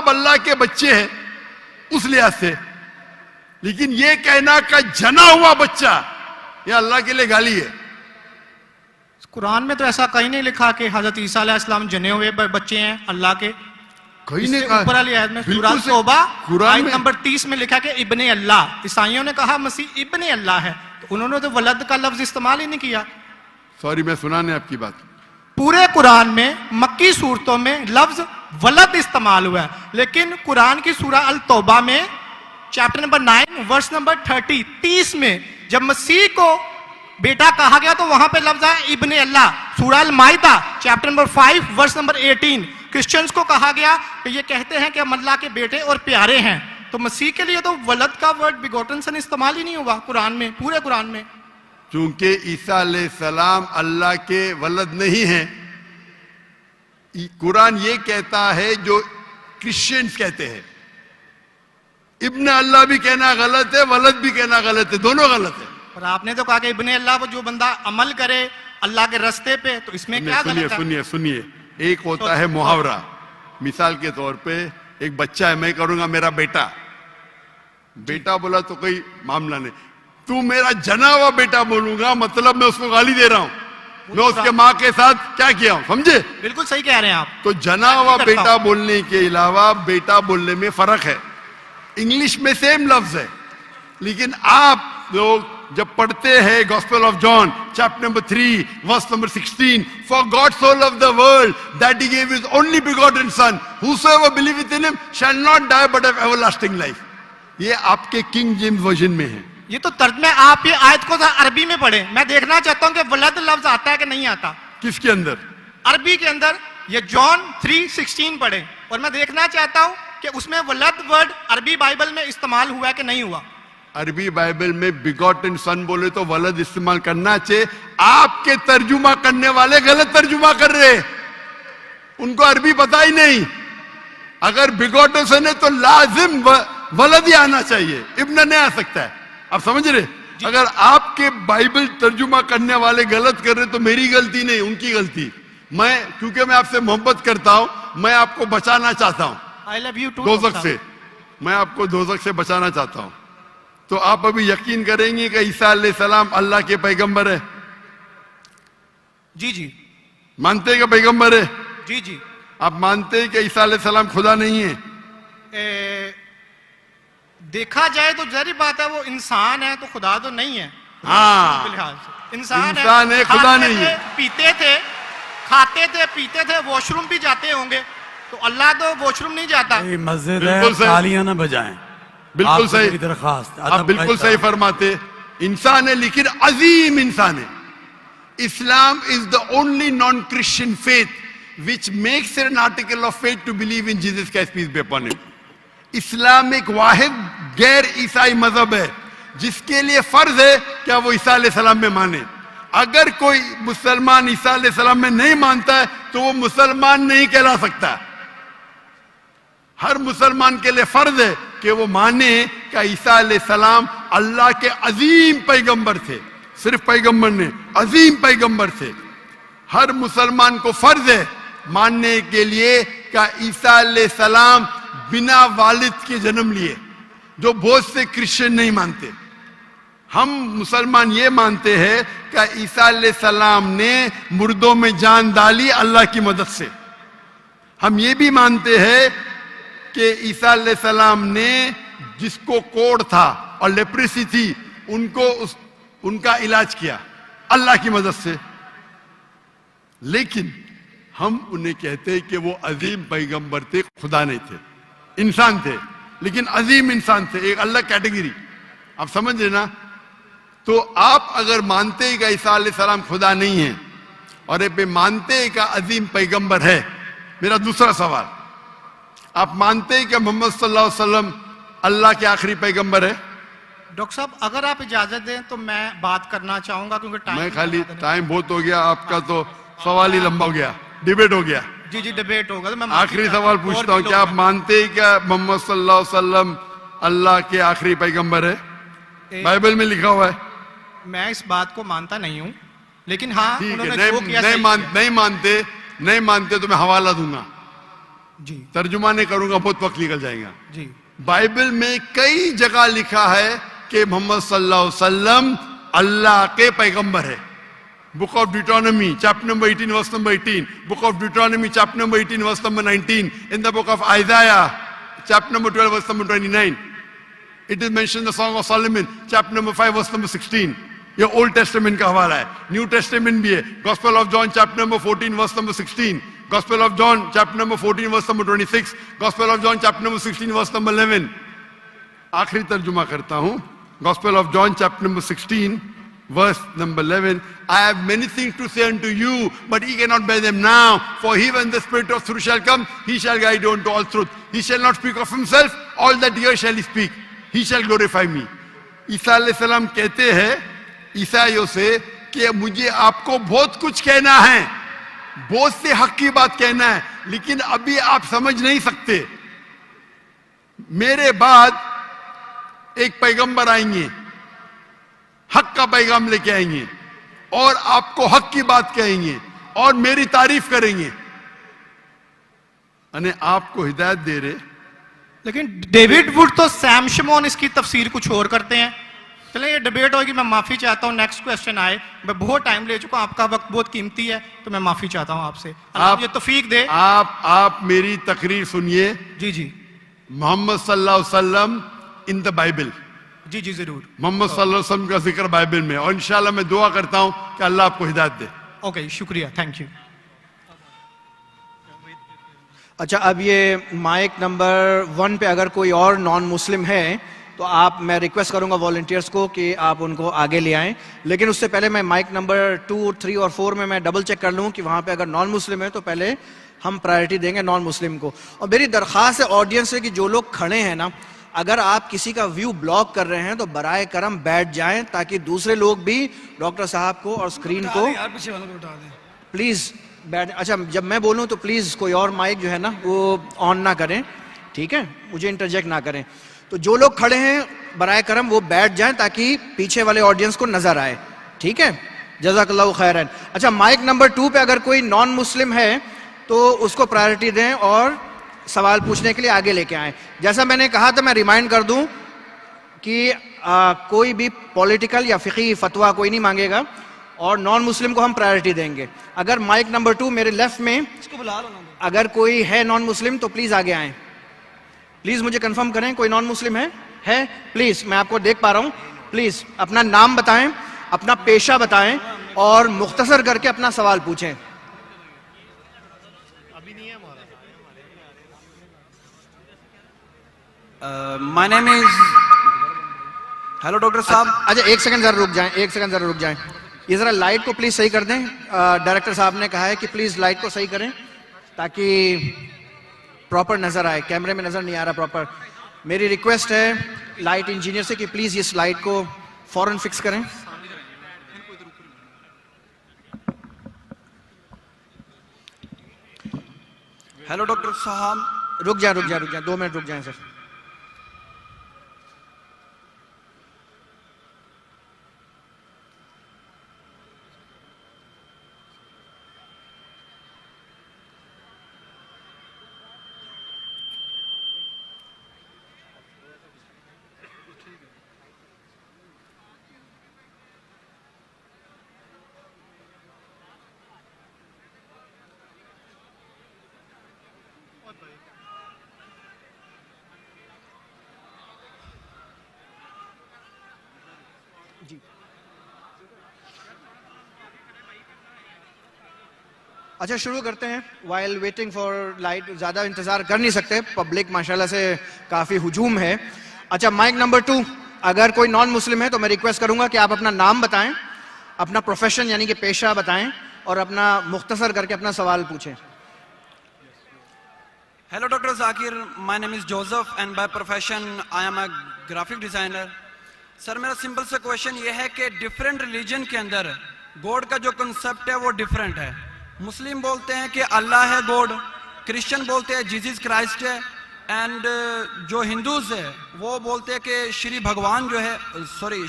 सब अल्लाह के बच्चे हैं उस लिहाज से, लेकिन ये कहना का जना हुआ बच्चा ये अल्लाह के लिए गाली है। कुरान में तो ऐसा कहीं नहीं लिखा कि हजरत ईसा अलैहिस्सलाम जने हुए बच्चे हैं अल्लाह के। कहीं नहीं कहा। ऊपर वाली आयत में सूरह तौबा आयत नंबर 30 में लिखा कि इब्ने अल्लाह। ईसाइयों ने कहा मसीह इब्ने अल्लाह है, तो उन्होंने तो वलद का लफ्ज इस्तेमाल ही नहीं किया। सॉरी, मैं सुनाने आपकी बात। पूरे कुरान में मक्की सूरतों में लफ्ज वलद इस्तेमाल हुआ है, लेकिन कुरान की सूरह अल तौबा में चैप्टर नंबर 9 वर्स नंबर 30 में जब मसीह को बेटा कहा गया तो वहां पे लफ्ज है इब्ने अल्लाह। सूरह अल माइदा chapter number 5 verse number 18 Christians को कहा गया कि ये कहते हैं कि हम अल्लाह के बेटे और प्यारे हैं, तो मसीह के लिए तो वलद का वर्ड बिगोटन सन इस्तेमाल ही नहीं हुआ कुरान में, पूरे कुरान में। चूंकि ईसा अलैहिस्सलाम अल्लाह के वलद नहीं है, कुरान ये कहता है जो क्रिश्चियंस कहते हैं। इब्ने अल्लाह भी कहना गलत है, वलद भी कहना गलत है, दोनों गलत है। और आपने तो कहा कि इब्ने अल्लाह को जो बंदा अमल करे अल्लाह के रास्ते पे, तो इसमें क्या गलत है? सुनिए सुनिए, एक होता है मुहावरा। मिसाल के तौर पे एक बच्चा है, मैं करूंगा मेरा बेटा, बेटा बोला तो कोई मामला नहीं। तू मेरा जना हुआ बेटा बोलूंगा मतलब मैं उसको गाली दे रहा हूं, मैं उसके माँ के साथ क्या किया हूं, समझे? बिल्कुल सही कह रहे हैं आप। तो जना हुआ बेटा बोलने के अलावा बेटा बोलने में फर्क है। इंग्लिश में सेम लफ्ज है, लेकिन आप लोग जब पढ़ते हैं gospel of John chapter number 3 verse number 16, for God so loved the world that he gave his only begotten son whosoever believeth in him shall not die but have everlasting life. ये आपके king James version में है। ये तो तर्जमे आप ये आयत को अरबी में पढ़े। मैं देखना चाहता हूं कि वलद लफ्ज आता है कि नहीं आता। किसके अंदर? अरबी के अंदर। ये जॉन 3:16 पढ़े और मैं देखना चाहता हूं कि उसमें वलद वर्ड अरबी बाइबल में इस्तेमाल हुआ है कि नहीं हुआ। अरबी बाइबल में बिगॉटन सन बोले तो वलद इस्तेमाल करना चाहिए। आपके तर्जुमा करने वाले गलत तर्जुमा कर रहे, उनको अरबी पता ही नहीं। अगर बिगॉटन सन है तो लाजिम वलद ही आना चाहिए, इब्न नहीं आ सकता है। आप समझ रहे? अगर आपके बाइबल तर्जुमा करने वाले गलत कर रहे तो मेरी गलती नहीं, उनकी गलती। मैं क्योंकि मैं आपसे मोहब्बत करता हूं, मैं आपको बचाना चाहता हूं। I love you too. दोजख से मैं आपको दोजख से बचाना चाहता हूं। तो आप अभी यकीन करेंगे कि ईसा अलैहिस्सलाम अल्लाह के पैगंबर है? जी जी। मानते हैं कि पैगंबर है? जी जी। आप मानते हैं कि ईसा अलैहिस्सलाम खुदा नहीं है? देखा जाए तो जहरी बात है, वो इंसान है तो खुदा तो नहीं है। हाँ, इंसान है, खुदा नहीं है। पीते थे, खाते थे, पीते थे, वॉशरूम भी जाते होंगे, तो अल्लाह तो वॉशरूम नहीं जाता। मस्जिद है, तालियां ना बजाएं। बिल्कुल सही दरखास्त, आप बिल्कुल सही फरमाते। इंसान है लेकिन अजीम इंसान है। Islam is the only non Christian faith which makes an article of faith to believe in Jesus Christ peace be upon him. इस्लाम एक वाहिद गैर ईसाई मजहब है जिसके लिए फर्ज है क्या वो ईसा अलैहिस्सलाम में माने। अगर कोई मुसलमान ईसा अलैहिस्सलाम में नहीं मानता है तो वो मुसलमान नहीं कहला सकता। हर मुसलमान के लिए फर्ज है कि वो माने कि ईसा अलैहिस्सलाम अल्लाह के अजीम पैगंबर थे। सिर्फ पैगंबर ने, अजीम पैगंबर थे। हर मुसलमान को फर्ज है मानने के लिए कि ईसा अलैहिस्सलाम बिना वालिद के जन्म लिए, जो बहुत से क्रिश्चियन नहीं मानते। हम मुसलमान ये मानते हैं कि ईसा अलैहिस्सलाम ने मुर्दों में जान डाली अल्लाह की मदद से। हम ये भी मानते हैं कि ईसा अलैहिस्सलाम ने जिसको कोढ़ था और लेप्रेसी थी उनको उनका इलाज किया अल्लाह की मदद से। लेकिन हम उन्हें कहते हैं कि वो अजीम पैगंबर थे, खुदा नहीं थे, इंसान थे, लेकिन अजीम इंसान थे, एक अलग कैटेगरी। आप समझ रहे ना? तो आप अगर मानते हैं कि ईसा अलैहिस्सलाम खुदा नहीं है और ये मानते हैं कि अजीम पैगंबर है, मेरा दूसरा सवाल, आप मानते हैं कि मोहम्मद सल्लल्लाहु अलैहि वसल्लम अल्लाह के आखिरी पैगंबर है? डॉक्टर साहब अगर आप इजाजत दें तो मैं बात करना चाहूंगा, क्योंकि टाइम बहुत हो गया आपका, तो सवाल ही लंबा हो गया, डिबेट हो गया। जी जी डिबेट होगा। तो मैं आखिरी सवाल पूछता हूँ, क्या आप मानते हैं क्या मोहम्मद सल्लल्लाहु अलैहि वसल्लम अल्लाह के आखिरी पैगंबर है? बाइबल में लिखा हुआ है। मैं इस बात को मानता नहीं हूँ, लेकिन हाँ नहीं मानते तो मैं हवाला दूंगा। जी तर्जुमा नहीं करूंगा, बहुत वक्त निकल जाएगा। जी बाइबल में कई जगह लिखा है कि मोहम्मद सल्लल्लाहु अलैहि वसल्लम अल्लाह के पैगंबर है। Book of Deuteronomy chapter number 18 verse number 18, book of Deuteronomy chapter number 18 verse number 19, in the book of Isaiah chapter number 12 verse number 29, it is mention the song of Solomon chapter number 5 verse number 16। ये old testament का हवाला है, new Testament भी है। Gospel of John chapter number 14 verse number 16, Gospel of John chapter number 14 verse number 26, Gospel of John chapter number 16 verse number 11। आखिरी तर्जुमा करता हूं, Gospel of John chapter number 16 verse number 11, I have many things to say unto you, but ye cannot bear them now. For he, when the Spirit of truth shall come, he shall guide you unto all truth. He shall not speak of himself, all that here shall he speak. He shall glorify me. ईसा अलैहि सलाम कहते हैं ईसाइयों से कि मुझे आपको बहुत कुछ कहना है, बहुत से हक की बात कहना है, लेकिन अभी आप समझ नहीं सकते। मेरे बाद एक पैगंबर आएंगे, हक का पैगाम लेके आएंगे और आपको हक की बात कहेंगे और मेरी तारीफ करेंगे, अने आपको हिदायत दे रहे। लेकिन डेविड वुड तो सैम शमोन इसकी तफसीर कुछ और करते हैं। चलिए ये डिबेट होगी, मैं माफी चाहता हूँ। नेक्स्ट क्वेश्चन आए, मैं बहुत टाइम ले चुका हूँ, आपका वक्त बहुत कीमती है, तो मैं माफी चाहता हूँ आपसे। आप ये तौफीक दे। आप मेरी तकरीर सुनिए। जी जी मोहम्मद सल्लल्लाहु अलैहि वसल्लम इन द बाइबल। जी जी जरूर। मोहम्मद सल्लल्लाहु अलैहि वसल्लम का जिक्र बाइबल में, और इंशाल्लाह मैं दुआ करता हूं कि अल्लाह आपको हिदायत दे। ओके, शुक्रिया, थैंक यू। अच्छा, अब ये माइक नंबर 1 पे अगर कोई और नॉन मुस्लिम है तो मैं रिक्वेस्ट करूंगा वॉलंटियर्स को कि आप उनको आगे ले आएं। लेकिन उससे पहले मैं माइक नंबर 2, 3 और 4 में मैं डबल चेक कर लूं कि वहां पे अगर नॉन मुस्लिम है तो पहले हम प्रायोरिटी देंगे नॉन मुस्लिम को। और मेरी दरख्वास्त है ऑडियंस से कि जो लोग खड़े हैं ना, अगर आप किसी का व्यू ब्लॉक कर रहे हैं तो बराए करम बैठ जाएं, ताकि दूसरे लोग भी डॉक्टर साहब को और स्क्रीन को प्लीज बैठ। अच्छा, जब मैं बोलूं तो प्लीज कोई और माइक जो है ना वो ऑन ना करें, ठीक है, मुझे इंटरजेक्ट ना करें। तो जो लोग खड़े हैं बराए करम वो बैठ जाएं ताकि पीछे वाले ऑडियंस को नजर आए, ठीक है, जज़ाकल्लाहु खैरन। अच्छा, माइक नंबर 2 पे अगर कोई नॉन मुस्लिम है तो उसको प्रायोरिटी दें और सवाल पूछने के लिए आगे लेके आए। जैसा मैंने कहा था, मैं रिमाइंड कर दूं कि कोई भी पॉलिटिकल या फिकी फतवा कोई नहीं मांगेगा और नॉन मुस्लिम को हम प्रायोरिटी देंगे। अगर माइक नंबर 2 मेरे लेफ्ट में अगर कोई है नॉन मुस्लिम तो प्लीज आगे आए। प्लीज मुझे कंफर्म करें कोई नॉन मुस्लिम है प्लीज, मैं आपको देख पा रहा हूं। प्लीज अपना नाम बताएं, अपना पेशा बताएं और मुख्तसर करके अपना सवाल पूछें। My name is hello doctor साहब। अच्छा, एक सेकंड जरा रुक जाएं, एक सेकंड जरा रुक जाएं। ये जरा लाइट को प्लीज सही कर दें। डायरेक्टर साहब ने कहा है कि प्लीज लाइट को सही करें ताकि प्रॉपर नजर आए, कैमरे में नजर नहीं आ रहा प्रॉपर। मेरी रिक्वेस्ट है लाइट इंजीनियर से कि प्लीज इस लाइट को फौरन फिक्स करें। हेलो डॉक्टर साहब। रुक जाए 2 मिनट रुक जाएं सर। जी, अच्छा शुरू करते हैं। वाइल वेटिंग फॉर लाइट, ज्यादा इंतजार कर नहीं सकते, पब्लिक माशाल्लाह से काफी हुजूम है। अच्छा, माइक नंबर 2 अगर कोई नॉन मुस्लिम है तो मैं रिक्वेस्ट करूंगा कि आप अपना नाम बताएं, अपना प्रोफेशन यानी कि पेशा बताएं और अपना मुख्तसर करके अपना सवाल पूछें। Hello doctor Zakir, my name is Joseph and by profession I am a graphic designer. Sir, मेरा सिंपल सा क्वेश्चन ये है कि डिफरेंट रिलीजन के अंदर गॉड का जो कंसेप्ट है वो डिफरेंट है। मुस्लिम बोलते हैं कि अल्लाह है गॉड, क्रिश्चियन बोलते हैं जीसस क्राइस्ट है, एंड जो हिंदूज है वो बोलते हैं कि श्री भगवान जो है, सॉरी